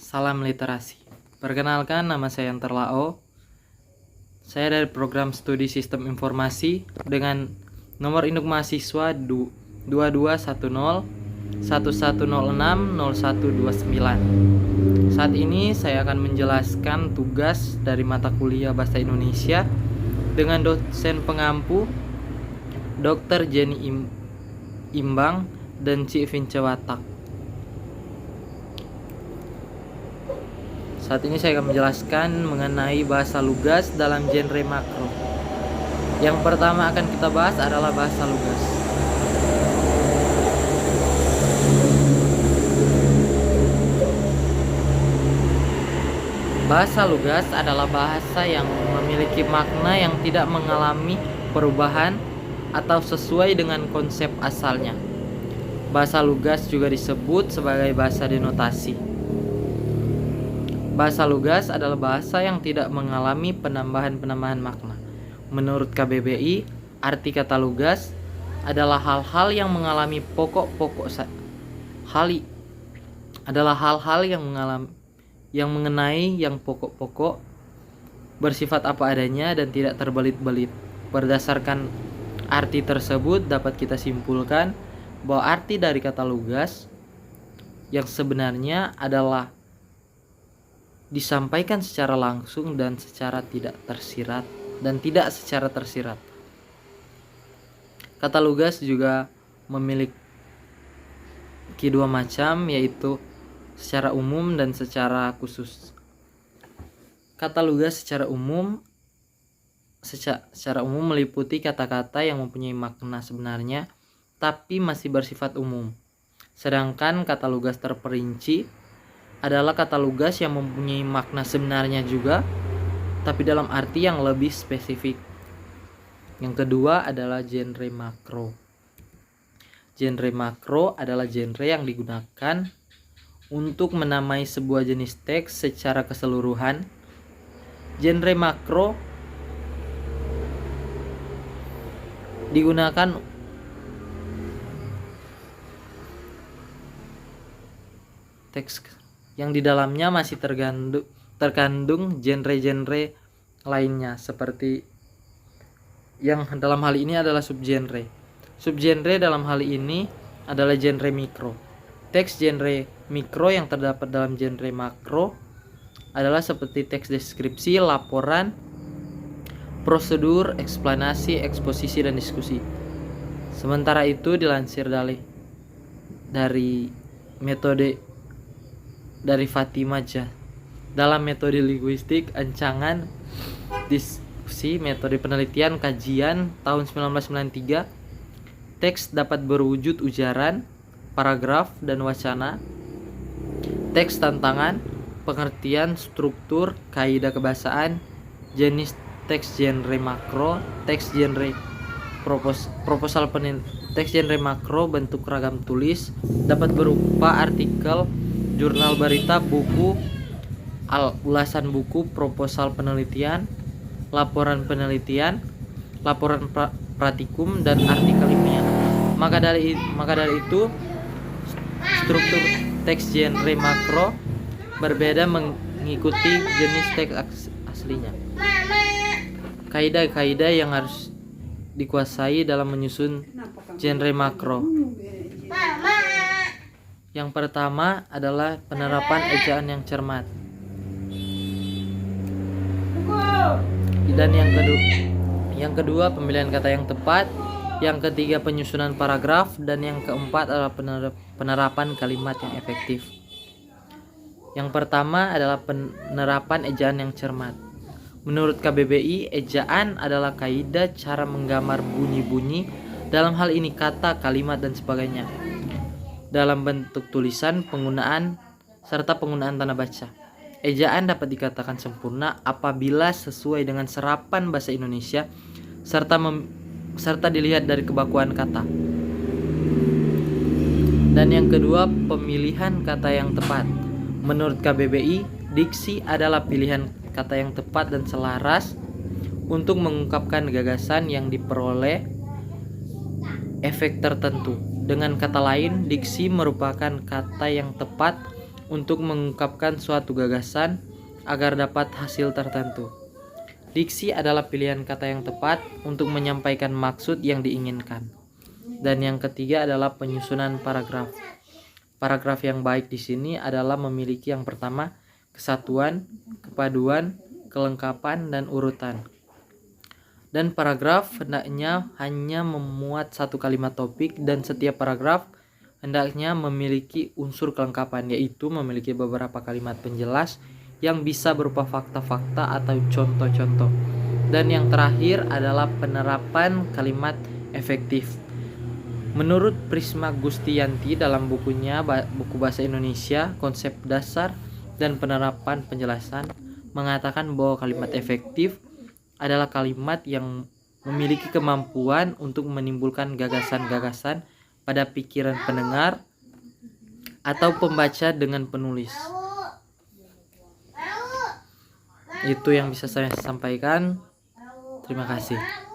Salam literasi. Perkenalkan, nama saya Yanter Lao. Saya dari program studi Sistem Informasi dengan nomor induk mahasiswa 2210 1106 0129. Saat ini saya akan menjelaskan tugas dari mata kuliah Bahasa Indonesia dengan dosen pengampu Dr. Jenny Imbang dan Cik Vince Watak. Saat ini saya akan menjelaskan mengenai bahasa lugas dalam genre makro. Yang pertama akan kita bahas adalah bahasa lugas. Bahasa lugas adalah bahasa yang memiliki makna yang tidak mengalami perubahan atau sesuai dengan konsep asalnya. Bahasa lugas juga disebut sebagai bahasa denotasi. Bahasa lugas adalah bahasa yang tidak mengalami penambahan makna. Menurut KBBI, arti kata lugas adalah hal-hal yang mengalami hal-hal yang mengenai yang pokok-pokok, bersifat apa adanya dan tidak terbelit-belit. Berdasarkan arti tersebut dapat kita simpulkan bahwa arti dari kata lugas yang sebenarnya adalah disampaikan secara langsung dan secara tidak secara tersirat. Kata lugas juga memiliki dua macam, yaitu secara umum dan secara khusus. Kata lugas secara umum meliputi kata-kata yang mempunyai makna sebenarnya tapi masih bersifat umum. Sedangkan kata lugas terperinci adalah kata lugas yang mempunyai makna sebenarnya juga, tapi dalam arti yang lebih spesifik. Yang kedua adalah genre makro. Genre makro adalah genre yang digunakan untuk menamai sebuah jenis teks secara keseluruhan. Genre makro digunakan teks yang di dalamnya masih terkandung genre-genre lainnya, seperti yang dalam hal ini adalah subgenre. Subgenre dalam hal ini adalah genre mikro. Teks genre mikro yang terdapat dalam genre makro adalah seperti teks deskripsi, laporan, prosedur, eksplanasi, eksposisi, dan diskusi. Sementara itu dilansir dari metode dari Fatimah Jah dalam metode linguistik, ancangan, diskusi, metode penelitian, kajian tahun 1993, teks dapat berwujud ujaran, paragraf, dan wacana. Teks tantangan, pengertian, struktur, kaidah kebahasaan, jenis teks genre makro, teks genre teks genre makro bentuk ragam tulis, dapat berupa artikel, jurnal berita, buku, ulasan buku, proposal penelitian, laporan penelitian, laporan praktikum, dan artikel ilmiah. Maka dari itu struktur teks genre makro berbeda mengikuti jenis teks aslinya. Kaidah-kaidah yang harus dikuasai dalam menyusun genre makro. Yang pertama adalah penerapan ejaan yang cermat. Dan yang kedua pemilihan kata yang tepat. Yang ketiga penyusunan paragraf, dan yang keempat adalah penerapan kalimat yang efektif. Yang pertama adalah penerapan ejaan yang cermat. Menurut KBBI, ejaan adalah kaidah cara menggambar bunyi-bunyi, dalam hal ini kata, kalimat, dan sebagainya, dalam bentuk tulisan, penggunaan tanda baca. Ejaan dapat dikatakan sempurna apabila sesuai dengan serapan bahasa Indonesia serta dilihat dari kebakuan kata. Dan yang kedua, pemilihan kata yang tepat. Menurut KBBI, diksi adalah pilihan kata yang tepat dan selaras untuk mengungkapkan gagasan yang diperoleh efek tertentu. Dengan kata lain, diksi merupakan kata yang tepat untuk mengungkapkan suatu gagasan agar dapat hasil tertentu. Diksi adalah pilihan kata yang tepat untuk menyampaikan maksud yang diinginkan. Dan yang ketiga adalah penyusunan paragraf. Paragraf yang baik di sini adalah memiliki yang pertama, kesatuan, kepaduan, kelengkapan, dan urutan. Dan paragraf hendaknya hanya memuat satu kalimat topik, dan setiap paragraf hendaknya memiliki unsur kelengkapan, yaitu memiliki beberapa kalimat penjelas yang bisa berupa fakta-fakta atau contoh-contoh. Dan yang terakhir adalah penerapan kalimat efektif. Menurut Prisma Gustiyanti dalam bukunya Buku Bahasa Indonesia, Konsep Dasar dan Penerapan Penjelasan mengatakan bahwa kalimat efektif adalah kalimat yang memiliki kemampuan untuk menimbulkan gagasan-gagasan pada pikiran pendengar atau pembaca dengan penulis. Itu yang bisa saya sampaikan. Terima kasih.